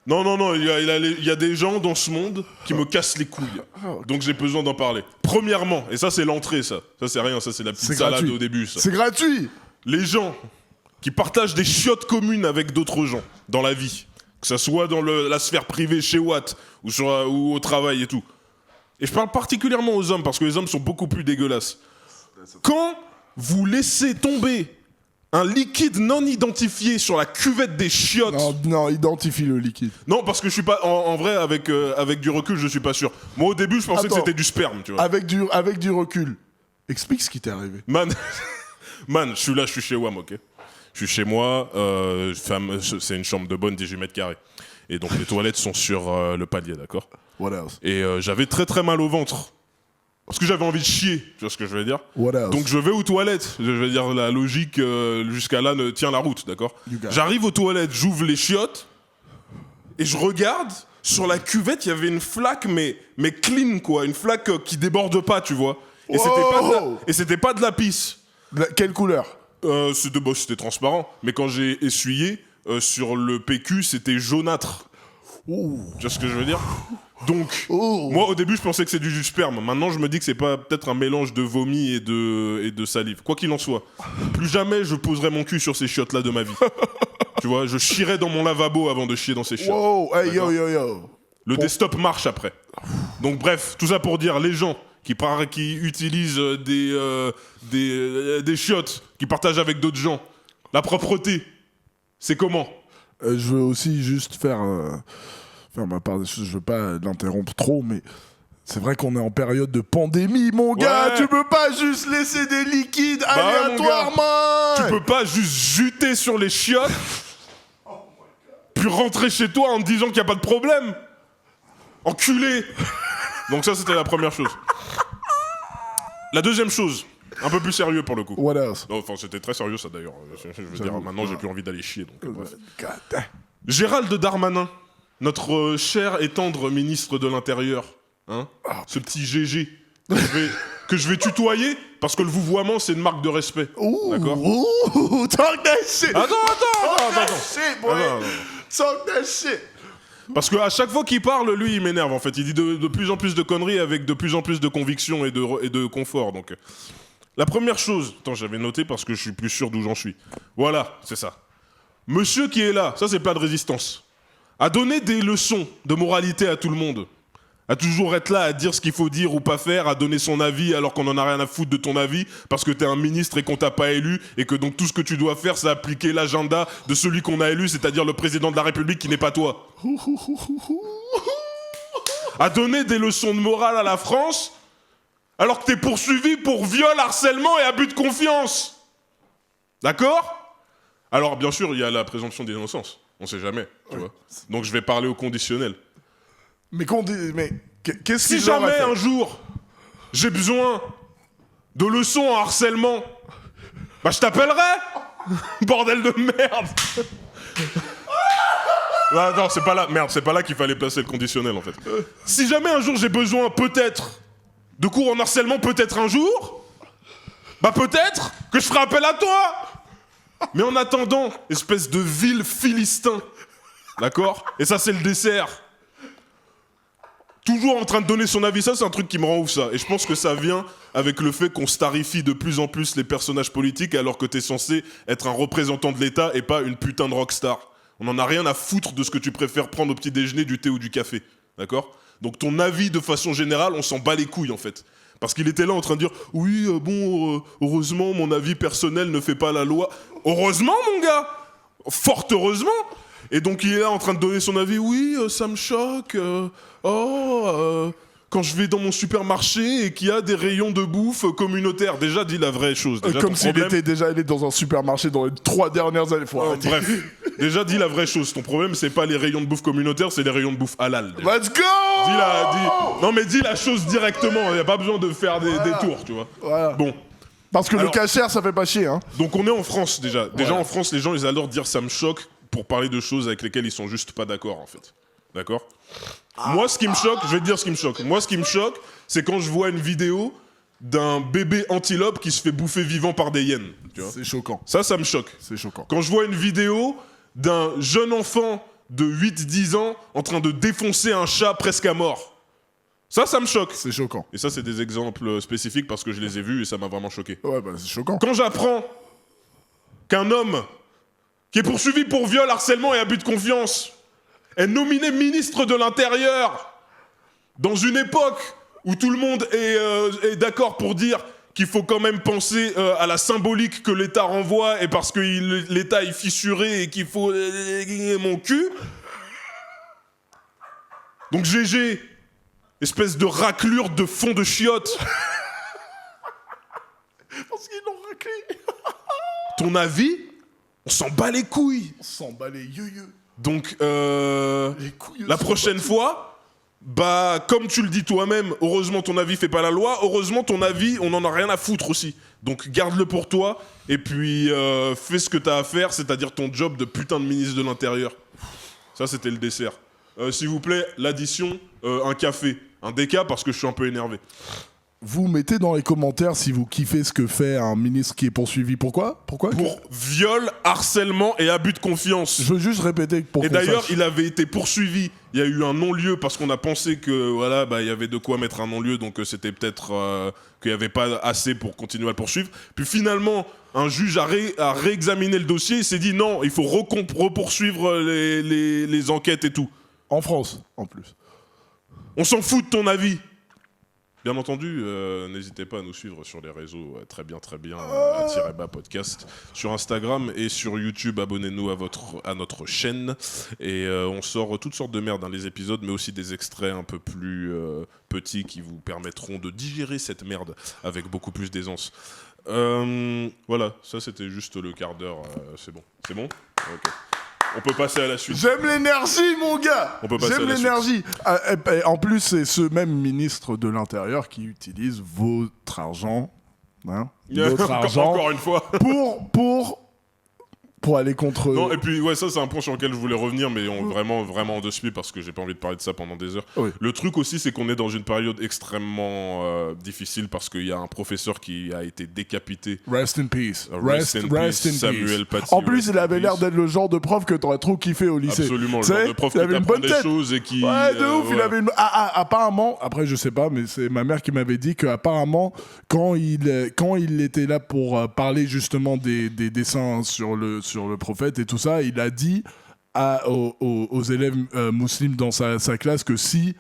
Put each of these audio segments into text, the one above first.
Non, non, non, il y a des gens dans ce monde qui me cassent les couilles. Donc j'ai besoin d'en parler. Premièrement, et ça c'est l'entrée, ça. Ça c'est rien, ça c'est la petite C'est salade gratuit. au début, ça. C'est gratuit. Les gens qui partagent des chiottes communes avec d'autres gens dans la vie, que ça soit dans la sphère privée chez Watt ou au travail et tout. Et je parle particulièrement aux hommes parce que les hommes sont beaucoup plus dégueulasses. Quand vous laissez tomber un liquide non identifié sur la cuvette des chiottes. Non, non, identifie le liquide. Non, parce que je suis pas. En vrai, avec du recul, je suis pas sûr. Moi, au début, je pensais que Attends. c'était du sperme, tu vois. Avec du recul. Explique ce qui t'est arrivé. Man, je suis là, je suis chez WAM, ok. Je suis chez moi, c'est une chambre de bonne 18 mètres carrés. Et donc les toilettes sont sur le palier, d'accord. What else? Et j'avais très très mal au ventre. Parce que j'avais envie de chier, tu vois ce que je veux dire. What else? Donc je vais aux toilettes. Je veux dire, la logique jusqu'à là ne tient la route, d'accord. You got it. J'arrive aux toilettes, j'ouvre les chiottes, et je regarde, sur la cuvette, il y avait une flaque, mais clean, quoi. Une flaque qui déborde pas, tu vois. Et c'était pas de la pisse. Quelle couleur? C'était transparent. Mais quand j'ai essuyé, sur le PQ, c'était jaunâtre. Ouh. Tu vois ce que je veux dire? Donc, Oh. moi au début je pensais que c'est du sperme. Maintenant je me dis que c'est pas peut-être un mélange de vomi et de salive. Quoi qu'il en soit, plus jamais je poserai mon cul sur ces chiottes là de ma vie. Tu vois, je chierai dans mon lavabo avant de chier dans ces chiottes. Wow, hey, yo, D'accord. yo, yo. Le desktop marche après. Donc bref, tout ça pour dire les gens qui utilisent des chiottes, qui partagent avec d'autres gens, la propreté, c'est comment? Je veux aussi juste faire ma part des choses. Je veux pas l'interrompre trop, mais c'est vrai qu'on est en période de pandémie, mon gars. Ouais. Tu peux pas juste laisser des liquides ouais, mon aléatoirement. Tu peux pas juste juter sur les chiottes, puis rentrer chez toi en te disant qu'il n'y a pas de problème. Enculé. Donc ça, c'était la première chose. La deuxième chose, un peu plus sérieux pour le coup. What else? Non, enfin, c'était très sérieux ça d'ailleurs. Je veux dire, maintenant, j'ai plus envie d'aller chier. Donc, bref. God damn. Gérald Darmanin, notre cher et tendre ministre de l'Intérieur, hein, ce petit GG que je vais tutoyer parce que le vouvoiement, c'est une marque de respect. Ouh, D'accord. ouh, talk that shit. Attends. Talk that shit, boy. Non. Talk that shit. Parce qu'à chaque fois qu'il parle, lui, il m'énerve en fait. Il dit de plus en plus de conneries avec de plus en plus de conviction et de confort. Donc, la première chose, attends, j'avais noté parce que je suis plus sûr d'où j'en suis. Voilà, c'est ça. Monsieur qui est là, ça c'est plat de résistance, a donné des leçons de moralité à tout le monde. À toujours être là, à dire ce qu'il faut dire ou pas faire, à donner son avis alors qu'on en a rien à foutre de ton avis parce que t'es un ministre et qu'on t'a pas élu et que donc tout ce que tu dois faire c'est appliquer l'agenda de celui qu'on a élu, c'est-à-dire le président de la République qui n'est pas toi. À donner des leçons de morale à la France alors que t'es poursuivi pour viol, harcèlement et abus de confiance. D'accord? Alors bien sûr, il y a la présomption d'innocence. On sait jamais, tu vois. Donc je vais parler au conditionnel. Mais qu'est-ce Si qu'il leur a jamais fait? un jour j'ai besoin de leçons en harcèlement, bah je t'appellerai. Bordel de merde. Non, c'est pas là. Merde, c'est pas là qu'il fallait placer le conditionnel en fait. Si jamais un jour j'ai besoin peut-être de cours en harcèlement, peut-être un jour, bah peut-être que je ferai appel à toi. Mais en attendant, espèce de vil philistin, d'accord? Et ça c'est le dessert. Toujours en train de donner son avis, ça c'est un truc qui me rend ouf ça. Et je pense que ça vient avec le fait qu'on starifie de plus en plus les personnages politiques alors que t'es censé être un représentant de l'État et pas une putain de rockstar. On en a rien à foutre de ce que tu préfères prendre au petit déjeuner, du thé ou du café. D'accord? Donc ton avis de façon générale, on s'en bat les couilles en fait. Parce qu'il était là en train de dire « Oui, heureusement, mon avis personnel ne fait pas la loi. » Heureusement mon gars! Fort heureusement! Et donc il est là en train de donner son avis. Oui, ça me choque. Quand je vais dans mon supermarché et qu'il y a des rayons de bouffe communautaires. Déjà, dis la vraie chose. Déjà, Comme ton s'il problème- était déjà allé dans un supermarché dans les 3 dernières années. Faut arrêter. Bref, déjà dis la vraie chose. Ton problème, c'est pas les rayons de bouffe communautaires, c'est les rayons de bouffe halal. déjà. Let's go! Non mais dis la chose directement. Il y a pas besoin de faire des tours, tu vois. Voilà. Bon. Parce que Alors- le cachère, ça fait pas chier, hein. Donc on est en France déjà. Déjà en France, les gens ils adorent dire ça me choque pour parler de choses avec lesquelles ils sont juste pas d'accord en fait. D'accord? Moi ce qui me choque, je vais te dire ce qui me choque. Moi ce qui me choque, c'est quand je vois une vidéo d'un bébé antilope qui se fait bouffer vivant par des hyènes. Tu vois? C'est choquant. Ça me choque. C'est choquant. Quand je vois une vidéo d'un jeune enfant de 8-10 ans en train de défoncer un chat presque à mort. Ça me choque. C'est choquant. Et ça, c'est des exemples spécifiques parce que je les ai vus et ça m'a vraiment choqué. Ouais, bah c'est choquant. Quand j'apprends qu'un homme qui est poursuivi pour viol, harcèlement et abus de confiance est nominé ministre de l'Intérieur dans une époque où tout le monde est d'accord pour dire qu'il faut quand même penser à la symbolique que l'État renvoie et parce que l'État est fissuré et qu'il faut mon cul. Donc GG, espèce de raclure de fond de chiotte. Parce qu'ils l'ont raclé. Ton avis, on s'en bat les couilles. On s'en bat les yeux. Donc, Les couilles la prochaine fois, bah, comme tu le dis toi-même, heureusement ton avis fait pas la loi, heureusement ton avis, on en a rien à foutre aussi. Donc, garde-le pour toi, et puis fais ce que t'as à faire, c'est-à-dire ton job de putain de ministre de l'Intérieur. Ça, c'était le dessert. S'il vous plaît, l'addition, un café. Un déca parce que je suis un peu énervé. Vous mettez dans les commentaires si vous kiffez ce que fait un ministre qui est poursuivi. Pourquoi Pour viol, harcèlement et abus de confiance. Je veux juste répéter pour Et qu'on d'ailleurs, sache. il avait été poursuivi. Il y a eu un non-lieu parce qu'on a pensé que voilà, bah, il y avait de quoi mettre un non-lieu, donc c'était peut-être qu'il n'y avait pas assez pour continuer à le poursuivre. Puis finalement, un juge a réexaminé le dossier et s'est dit non, il faut repoursuivre les enquêtes et tout. En France, en plus. On s'en fout de ton avis. Bien entendu, n'hésitez pas à nous suivre sur les réseaux très bien, @bas podcast, sur Instagram et sur YouTube. Abonnez-nous à notre chaîne et on sort toutes sortes de merde dans les épisodes, mais aussi des extraits un peu plus petits qui vous permettront de digérer cette merde avec beaucoup plus d'aisance. Voilà, ça c'était juste le quart d'heure. C'est bon. Ok. On peut passer à la suite. J'aime l'énergie, mon gars. On peut passer J'aime à la l'énergie. En plus, c'est ce même ministre de l'Intérieur qui utilise votre argent, votre argent, encore une fois, pour aller contre. Non, et puis ouais, ça c'est un point sur lequel je voulais revenir, mais vraiment en deux spies parce que j'ai pas envie de parler de ça pendant des heures. Oui. Le truc aussi, c'est qu'on est dans une période extrêmement difficile parce qu'il y a un professeur qui a été décapité. Rest in peace. Rest in peace, Samuel Paty. En plus, il avait l'air d'être le genre de prof que t'aurais trop kiffé au lycée. Absolument, le Tu sais, genre de prof il qui avait une t'apprend bonne des tête. choses et qui... Ouais, de ouf, il ouais. avait une... apparemment, après je sais pas, mais c'est ma mère qui m'avait dit qu'apparemment, quand il était là pour parler justement des dessins sur le prophète et tout ça, il a dit aux élèves musulmans dans sa classe que si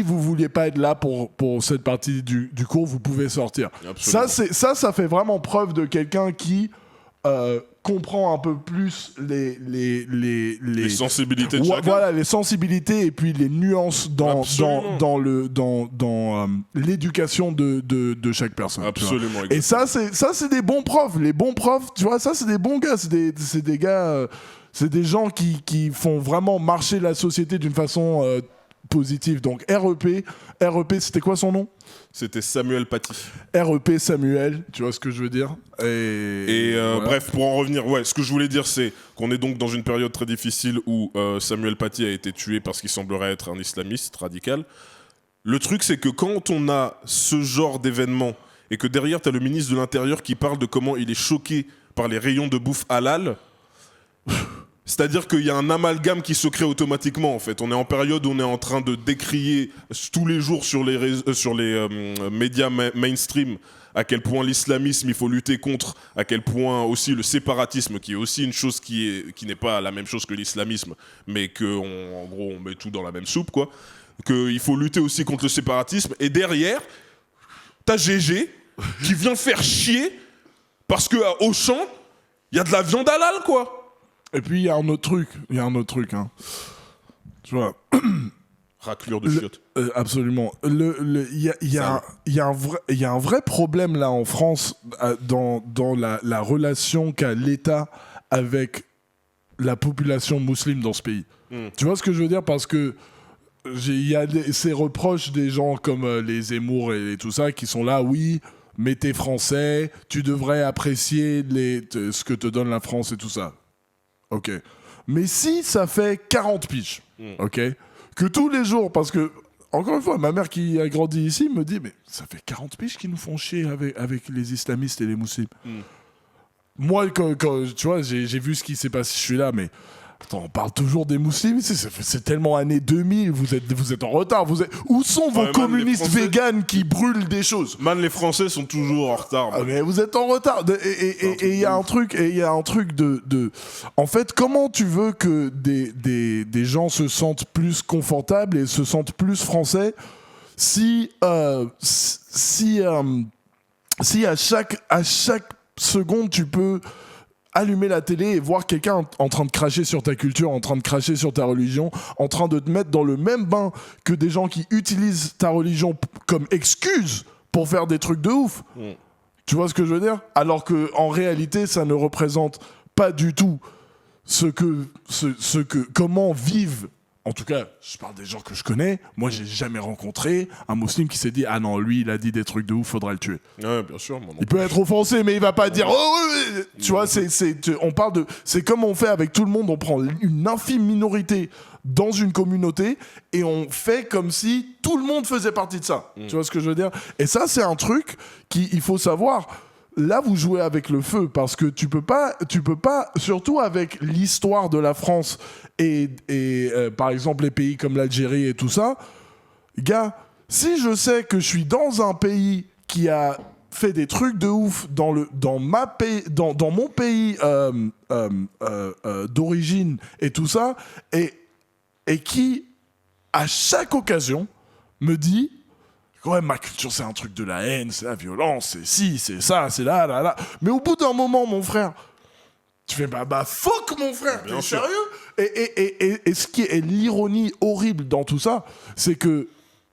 vous vouliez pas être là pour cette partie du cours, vous pouvez sortir. Absolument. Ça fait vraiment preuve de quelqu'un qui comprend un peu plus Les sensibilités de chacun. Voilà, les sensibilités et puis les nuances dans l'éducation de chaque personne. Absolument. Et ça c'est des bons profs. Les bons profs, tu vois, ça c'est des bons gars. C'est des gars, c'est des gens qui font vraiment marcher la société d'une façon positive. Donc REP, c'était quoi son nom? C'était Samuel Paty. REP Samuel, tu vois ce que je veux dire? Et voilà. Bref, pour en revenir, ouais, ce que je voulais dire, c'est qu'on est donc dans une période très difficile où Samuel Paty a été tué parce qu'il semblerait être un islamiste radical. Le truc, c'est que quand on a ce genre d'événement et que derrière, t'as le ministre de l'Intérieur qui parle de comment il est choqué par les rayons de bouffe halal, c'est-à-dire qu'il y a un amalgame qui se crée automatiquement, en fait. On est en période où on est en train de décrier tous les jours sur les médias mainstream à quel point l'islamisme, il faut lutter contre, à quel point aussi le séparatisme, qui est aussi une chose qui n'est pas la même chose que l'islamisme, mais qu'en gros, on met tout dans la même soupe, quoi. Qu'il faut lutter aussi contre le séparatisme. Et derrière, t'as GG qui vient faire chier parce qu'à Auchan, il y a de la viande halal, quoi. Et puis il y a un autre truc, hein. Tu vois. Raclure de chiottes. Absolument. Il y a un vrai problème là en France dans la relation qu'a l'État avec la population musulmane dans ce pays. Tu vois ce que je veux dire? Parce que il y a ces reproches des gens comme les Zemmour et tout ça qui sont là, oui, mais t'es français, tu devrais apprécier ce que te donne la France et tout ça. Ok. Mais si ça fait 40 piges, ok, que tous les jours, parce que, encore une fois, ma mère qui a grandi ici me dit, mais ça fait 40 piges qu'ils nous font chier avec les islamistes et les musulmans. Moi, quand tu vois, j'ai vu ce qui s'est passé, je suis là, mais Attends, on parle toujours des musulmans, c'est tellement années 2000, vous êtes en retard. Où sont vos communistes véganes qui brûlent des choses? Man, les Français sont toujours en retard. Ah, mais vous êtes en retard. Et il y a un truc, de... En fait, comment tu veux que des gens se sentent plus confortables et se sentent plus français si à chaque seconde tu peux allumer la télé et voir quelqu'un en train de cracher sur ta culture, en train de cracher sur ta religion, en train de te mettre dans le même bain que des gens qui utilisent ta religion comme excuse pour faire des trucs de ouf. Tu vois ce que je veux dire? Alors que en réalité, ça ne représente pas du tout comment vivent. En tout cas, je parle des gens que je connais. Moi, j'ai jamais rencontré un musulman qui s'est dit ah non, lui, il a dit des trucs de ouf, faudrait le tuer. Ouais, bien sûr. Il peut être offensé, mais il va pas dire oh. Tu vois, on parle de. C'est comme on fait avec tout le monde. On prend une infime minorité dans une communauté et on fait comme si tout le monde faisait partie de ça. Tu vois ce que je veux dire? Et ça, c'est un truc qu'il faut savoir. Là, vous jouez avec le feu parce que tu peux pas, surtout avec l'histoire de la France et par exemple les pays comme l'Algérie et tout ça, gars, si je sais que je suis dans un pays qui a fait des trucs de ouf dans mon pays d'origine et tout ça, et qui à chaque occasion me dit ouais, ma culture, c'est un truc de la haine, c'est la violence, c'est ci, c'est ça, c'est là. Mais au bout d'un moment, mon frère, tu fais bah fuck, mon frère, t'es sérieux? Et ce qui est l'ironie horrible dans tout ça, c'est que,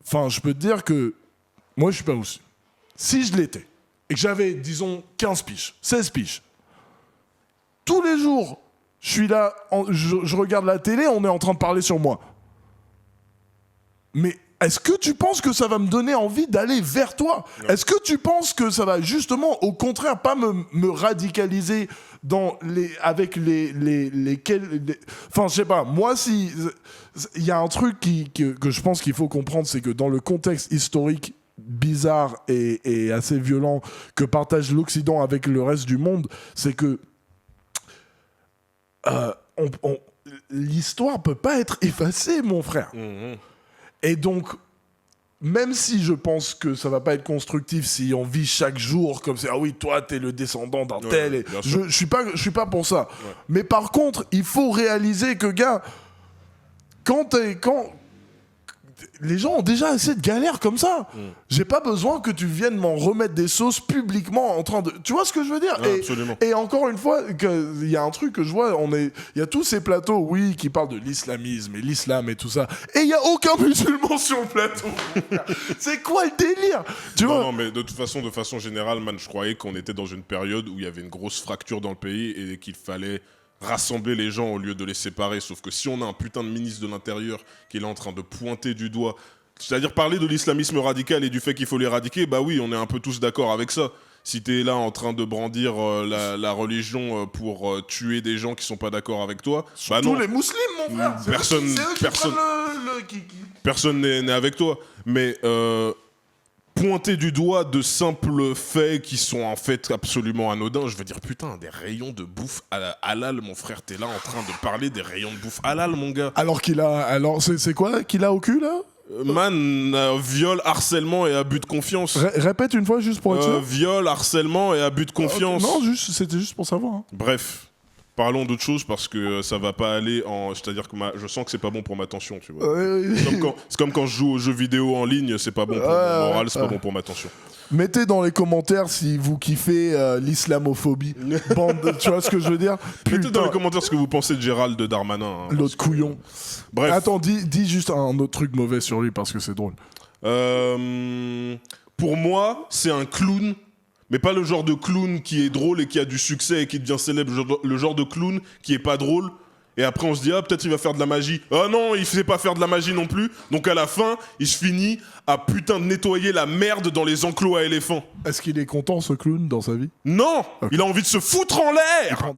enfin, je peux te dire que moi, je suis pas musulman. Si je l'étais, et que j'avais, disons, 15 piges, 16 piges, tous les jours, je suis là, je regarde la télé, on est en train de parler sur moi. Mais est-ce que tu penses que ça va me donner envie d'aller vers toi? Non. Est-ce que tu penses que ça va justement, au contraire, pas me radicaliser avec enfin, je sais pas. Moi, si il y a un truc que je pense qu'il faut comprendre, c'est que dans le contexte historique bizarre et assez violent que partage l'Occident avec le reste du monde, c'est que l'histoire peut pas être effacée, mon frère. Et donc, même si je pense que ça va pas être constructif si on vit chaque jour comme ça, ah oui, toi, t'es le descendant d'un tel, et je suis pas pour ça. Ouais. Mais par contre, il faut réaliser que, gars, quand les gens ont déjà assez de galères comme ça. J'ai pas besoin que tu viennes m'en remettre des sauces publiquement en train de... Tu vois ce que je veux dire? Absolument. Et encore une fois, il y a un truc que je vois, il y a tous ces plateaux, oui, qui parlent de l'islamisme et l'islam et tout ça, et il y a aucun musulman sur le plateau. C'est quoi le délire? Tu vois? Non, mais de façon générale, man, je croyais qu'on était dans une période où il y avait une grosse fracture dans le pays et qu'il fallait rassembler les gens au lieu de les séparer. Sauf que si on a un putain de ministre de l'Intérieur qui est là en train de pointer du doigt, c'est-à-dire parler de l'islamisme radical et du fait qu'il faut l'éradiquer, bah oui, on est un peu tous d'accord avec ça. Si t'es là en train de brandir la religion pour tuer des gens qui sont pas d'accord avec toi, bah non. Tous les musulmans, mon frère. Personne n'est avec toi. Mais pointer du doigt de simples faits qui sont en fait absolument anodins. Je veux dire, putain, des rayons de bouffe halal, mon frère, t'es là en train de parler des rayons de bouffe halal, mon gars. Alors c'est quoi qu'il a au cul, là? Viol, harcèlement et abus de confiance. Répète une fois juste pour être sûr. Viol, harcèlement et abus de confiance. Non, c'était juste pour savoir. Hein. Bref. Parlons d'autre chose parce que ça va pas aller en... C'est-à-dire que je sens que c'est pas bon pour ma tension, tu vois. C'est comme quand je joue aux jeux vidéo en ligne, c'est pas bon pour mon moral, c'est pas bon pour ma tension. Mettez dans les commentaires si vous kiffez l'islamophobie. Bande, tu vois ce que je veux dire? Mettez dans les commentaires ce que vous pensez de Gérald Darmanin. Hein, l'autre couillon. Bref. Attends, dis juste un autre truc mauvais sur lui parce que c'est drôle. Pour moi, c'est un clown. Mais pas le genre de clown qui est drôle et qui a du succès et qui devient célèbre, le genre de clown qui est pas drôle. Et après on se dit, ah peut-être il va faire de la magie. Ah non, il sait pas faire de la magie non plus. Donc à la fin, il se finit à putain de nettoyer la merde dans les enclos à éléphants. Est-ce qu'il est content ce clown dans sa vie? Non, okay. Il a envie de se foutre en l'air.